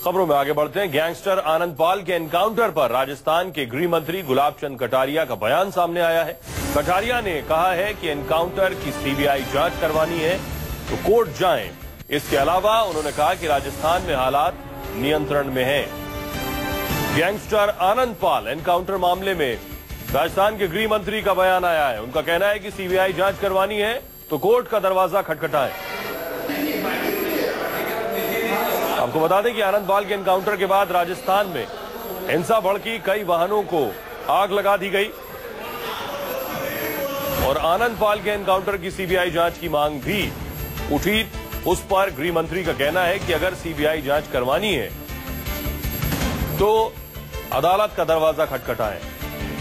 खबरों में आगे बढ़ते हैं। गैंगस्टर आनंद पाल के एनकाउंटर पर राजस्थान के गृह मंत्री गुलाब चंद कटारिया का बयान सामने आया है। कटारिया ने कहा है कि एनकाउंटर की सीबीआई जांच करवानी है तो कोर्ट जाएं। इसके अलावा उन्होंने कहा कि राजस्थान में हालात नियंत्रण में हैं। गैंगस्टर आनंद पाल एनकाउंटर मामले में राजस्थान के गृह मंत्री का बयान आया है। उनका कहना है कि सीबीआई जांच करवानी है तो कोर्ट का दरवाजा खटखटाएं। आपको बता दें कि आनंद पाल के एनकाउंटर के बाद राजस्थान में हिंसा भड़की, कई वाहनों को आग लगा दी गई और आनंद पाल के एनकाउंटर की सीबीआई जांच की मांग भी उठी। उस पर गृह मंत्री का कहना है कि अगर सीबीआई जांच करवानी है तो अदालत का दरवाजा खटखटाएं।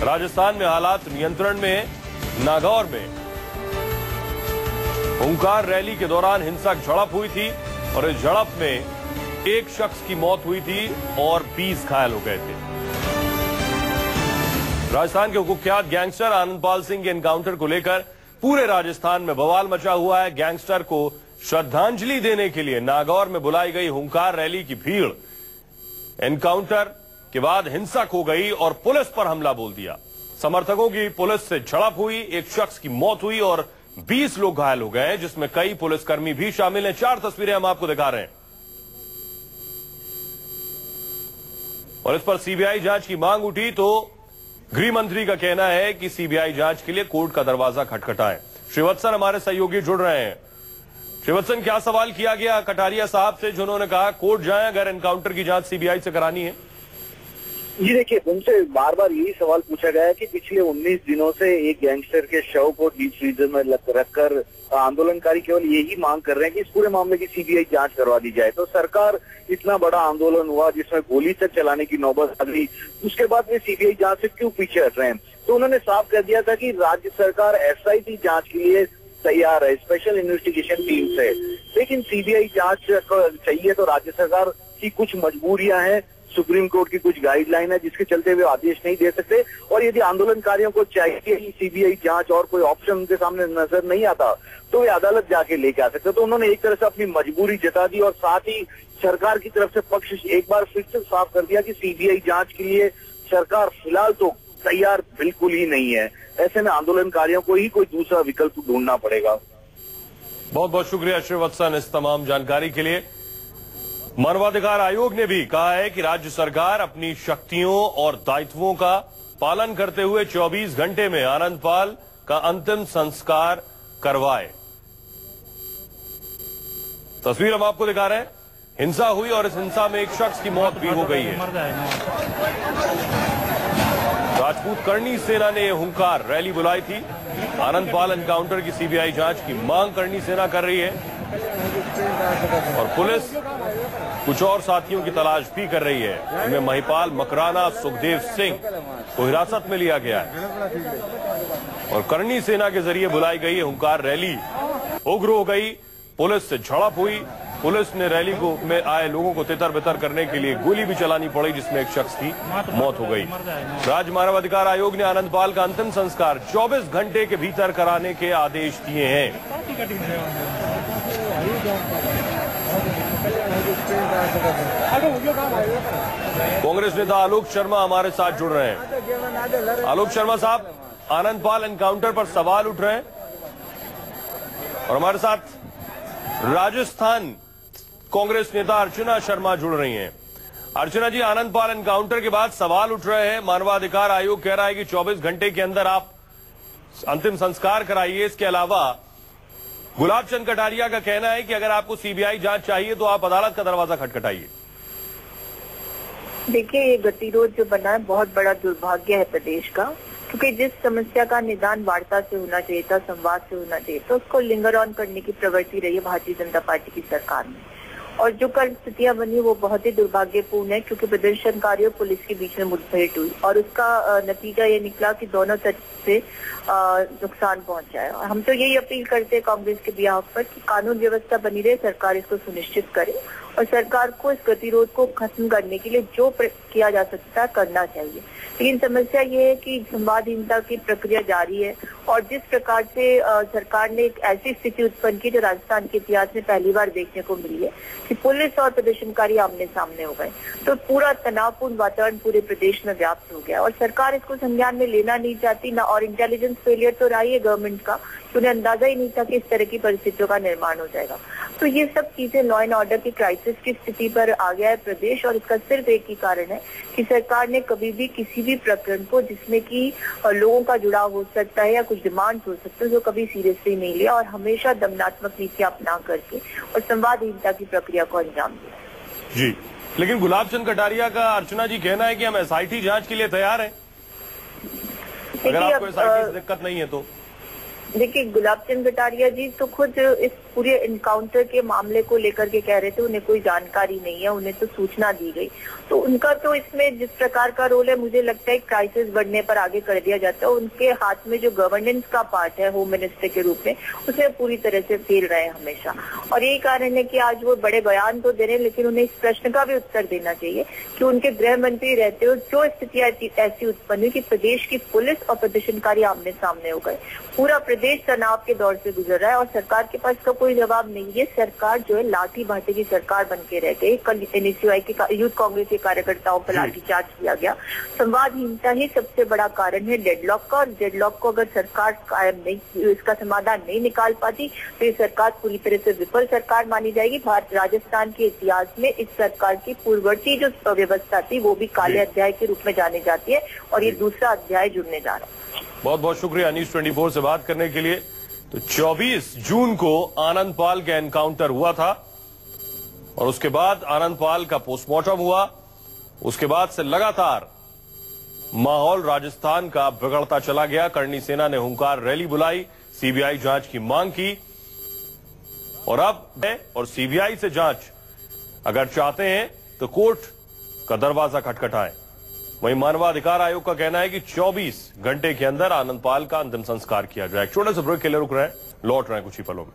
राजस्थान में हालात नियंत्रण में है। नागौर में हुंकार रैली के दौरान हिंसक झड़प हुई थी और इस झड़प में एक शख्स की मौत हुई थी और 20 घायल हो गए थे। राजस्थान के कुख्यात गैंगस्टर आनंद पाल सिंह के एनकाउंटर को लेकर पूरे राजस्थान में बवाल मचा हुआ है। गैंगस्टर को श्रद्धांजलि देने के लिए नागौर में बुलाई गई हुंकार रैली की भीड़ एनकाउंटर के बाद हिंसक हो गई और पुलिस पर हमला बोल दिया। समर्थकों की पुलिस से झड़प हुई, एक शख्स की मौत हुई और 20 लोग घायल हो गए, जिसमें कई पुलिसकर्मी भी शामिल हैं। 4 तस्वीरें हम आपको दिखा रहे हैं और इस पर सीबीआई जांच की मांग उठी तो गृह मंत्री का कहना है कि सीबीआई जांच के लिए कोर्ट का दरवाजा खटखटाएं। श्रीवत्सन हमारे सहयोगी जुड़ रहे हैं। श्रीवत्सन, क्या सवाल किया गया कटारिया साहब से जिन्होंने कहा कोर्ट जाएं अगर एनकाउंटर की जांच सीबीआई से करानी है? जी देखिए, उनसे बार बार यही सवाल पूछा गया है कि पिछले 19 दिनों से एक गैंगस्टर के शव को डीप फ्रीजर में रखकर आंदोलनकारी केवल यही मांग कर रहे हैं कि इस पूरे मामले की सीबीआई जांच करवा दी जाए। तो सरकार इतना बड़ा आंदोलन हुआ जिसमें गोली तक चलाने की नौबत आ गई, उसके बाद वे सीबीआई जांच से क्यों पीछे हट रहे हैं? तो उन्होंने साफ कह दिया था कि राज्य सरकार एसआईटी जांच के लिए तैयार है, स्पेशल इन्वेस्टिगेशन टीम से। लेकिन सीबीआई जांच चाहिए तो राज्य सरकार की कुछ मजबूरियां हैं, सुप्रीम कोर्ट की कुछ गाइडलाइन है जिसके चलते वे आदेश नहीं दे सकते। और यदि आंदोलनकारियों को चाहिए सीबीआई जांच और कोई ऑप्शन उनके सामने नजर नहीं आता तो वे अदालत जाके लेके आ सकते। तो उन्होंने एक तरह से अपनी मजबूरी जता दी और साथ ही सरकार की तरफ से पक्ष एक बार फिर से साफ कर दिया कि सीबीआई जांच के लिए सरकार फिलहाल तो तैयार बिल्कुल ही नहीं है। ऐसे में आंदोलनकारियों को ही कोई दूसरा विकल्प ढूंढना पड़ेगा। बहुत बहुत शुक्रिया श्रीवत्सन इस तमाम जानकारी के लिए। मानवाधिकार आयोग ने भी कहा है कि राज्य सरकार अपनी शक्तियों और दायित्वों का पालन करते हुए 24 घंटे में आनंद पाल का अंतिम संस्कार करवाए। तस्वीर हम आपको दिखा रहे हैं। हिंसा हुई और इस हिंसा में एक शख्स की मौत भी हो गई है। राजपूत करनी सेना ने हुंकार रैली बुलाई थी। आनंद पाल एनकाउंटर की सीबीआई जांच की मांग करनी सेना कर रही है और पुलिस कुछ और साथियों की तलाश भी कर रही है। इनमें महिपाल मकराना, सुखदेव सिंह को हिरासत में लिया गया है और करनी सेना के जरिए बुलाई गई हुंकार रैली उग्र हो गई। पुलिस से झड़प हुई। पुलिस ने रैली को में आए लोगों को तितर बितर करने के लिए गोली भी चलानी पड़ी, जिसमें एक शख्स की मौत हो गई। राज्य मानवाधिकार आयोग ने आनंद पाल का अंतिम संस्कार 24 घंटे के भीतर कराने के आदेश दिए हैं। कांग्रेस नेता आलोक शर्मा हमारे साथ जुड़ रहे हैं। आलोक शर्मा साहब, आनंद पाल एनकाउंटर पर सवाल उठ रहे हैं और हमारे साथ राजस्थान कांग्रेस नेता अर्चना शर्मा जुड़ रही हैं। अर्चना जी, आनंद पाल एनकाउंटर के बाद सवाल उठ रहे हैं। मानवाधिकार आयोग कह रहा है कि 24 घंटे के अंदर आप अंतिम संस्कार कराइए। इसके अलावा गुलाब चंद कटारिया का कहना है कि अगर आपको सीबीआई जांच चाहिए तो आप अदालत का दरवाजा खटखटाइए। देखिए, ये गतिरोध जो बना है बहुत बड़ा दुर्भाग्य है प्रदेश का, क्योंकि जिस समस्या का निदान वार्ता से होना चाहिए था, संवाद से होना चाहिए था, उसको लिंगर ऑन करने की प्रवृत्ति रही है भारतीय जनता पार्टी की सरकार में। और जो कल स्थितियां बनी वो बहुत ही दुर्भाग्यपूर्ण है, क्योंकि प्रदर्शनकारियों और पुलिस के बीच में मुठभेड़ हुई और उसका नतीजा ये निकला कि दोनों तरफ से नुकसान पहुंचा है। हम तो यही अपील करते हैं कांग्रेस के बिहाफ पर कि कानून व्यवस्था बनी रहे, सरकार इसको सुनिश्चित करे और सरकार को इस गतिरोध को खत्म करने के लिए जो किया जा सकता है करना चाहिए। लेकिन समस्या ये है कि संवादहीनता की प्रक्रिया जारी है और जिस प्रकार से सरकार ने एक ऐसी स्थिति उत्पन्न की जो राजस्थान के इतिहास में पहली बार देखने को मिली है कि पुलिस और प्रदर्शनकारी आमने सामने हो गए, तो पूरा तनावपूर्ण वातावरण पूरे प्रदेश में व्याप्त हो गया और सरकार इसको संज्ञान में लेना नहीं चाहती ना। और इंटेलिजेंस फेलियर तो रहा ही है गवर्नमेंट का, तो उन्हें अंदाजा ही नहीं था कि इस तरह की परिस्थितियों का निर्माण हो जाएगा। तो ये सब चीजें लॉ एंड ऑर्डर की क्राइसिस की स्थिति पर आ गया है प्रदेश और इसका सिर्फ एक ही कारण है कि सरकार ने कभी भी किसी भी प्रकरण को जिसमें कि लोगों का जुड़ाव हो सकता है या कुछ डिमांड्स हो सकते हैं जो कभी सीरियसली नहीं लिया और हमेशा दमनात्मक नीति अपना करके और संवादहीनता की प्रक्रिया को अंजाम दिया। जी, लेकिन गुलाब चंद कटारिया का अर्चना जी कहना है कि हम एसआईटी जांच के लिए तैयार हैं, अगर आपको एसआईटी से दिक्कत नहीं है तो। देखिए, गुलाब चंद कटारिया जी तो खुद इस पूरे इनकाउंटर के मामले को लेकर के कह रहे थे उन्हें कोई जानकारी नहीं है, उन्हें तो सूचना दी गई। तो उनका तो इसमें जिस प्रकार का रोल है मुझे लगता है क्राइसिस बढ़ने पर आगे कर दिया जाता है। उनके हाथ में जो गवर्नेंस का पार्ट है होम मिनिस्टर के रूप में उसमें पूरी तरह से फेल रहे हैं हमेशा और यही कारण है कि आज वो बड़े बयान तो दे रहे हैं लेकिन उन्हें इस प्रश्न का भी उत्तर देना चाहिए कि उनके गृह मंत्री रहते हुए जो स्थितियां ऐसी उत्पन्न हुई कि प्रदेश की पुलिस और प्रदर्शनकारी आमने सामने हो गए, पूरा प्रदेश तनाव के दौर से गुजर रहा है और सरकार के पास का कोई जवाब नहीं है। सरकार जो है लाठी भाटे की सरकार बन के रह गई। कल एनएसयूआई के यूथ कांग्रेस के कार्यकर्ताओं पर लाठीचार्ज किया गया। संवादहीनता ही सबसे बड़ा कारण है डेडलॉक का और डेडलॉक को अगर सरकार कायम नहीं, इसका समाधान नहीं निकाल पाती तो ये सरकार पूरी तरह से विफल सरकार मानी जाएगी। राजस्थान के इतिहास में इस सरकार की पूर्ववर्ती जो व्यवस्था थी वो भी काले अध्याय के रूप में जानी जाती है और ये दूसरा अध्याय जुड़ने जा रहा है। बहुत बहुत शुक्रिया न्यूज 24 से बात करने के लिए। तो 24 जून को आनंद पाल का एनकाउंटर हुआ था और उसके बाद आनंद पाल का पोस्टमार्टम हुआ। उसके बाद से लगातार माहौल राजस्थान का बिगड़ता चला गया। करणी सेना ने हुंकार रैली बुलाई, सीबीआई जांच की मांग की और अब और सीबीआई से जांच अगर चाहते हैं तो कोर्ट का दरवाजा खटखटाएं। वहीं मानवाधिकार आयोग का कहना है कि 24 घंटे के अंदर आनंद पाल का अंतिम संस्कार किया जाए। छोटे से ब्रेक के लिए रुक रहे हैं, लौट रहे हैं कुछ ही पलों में।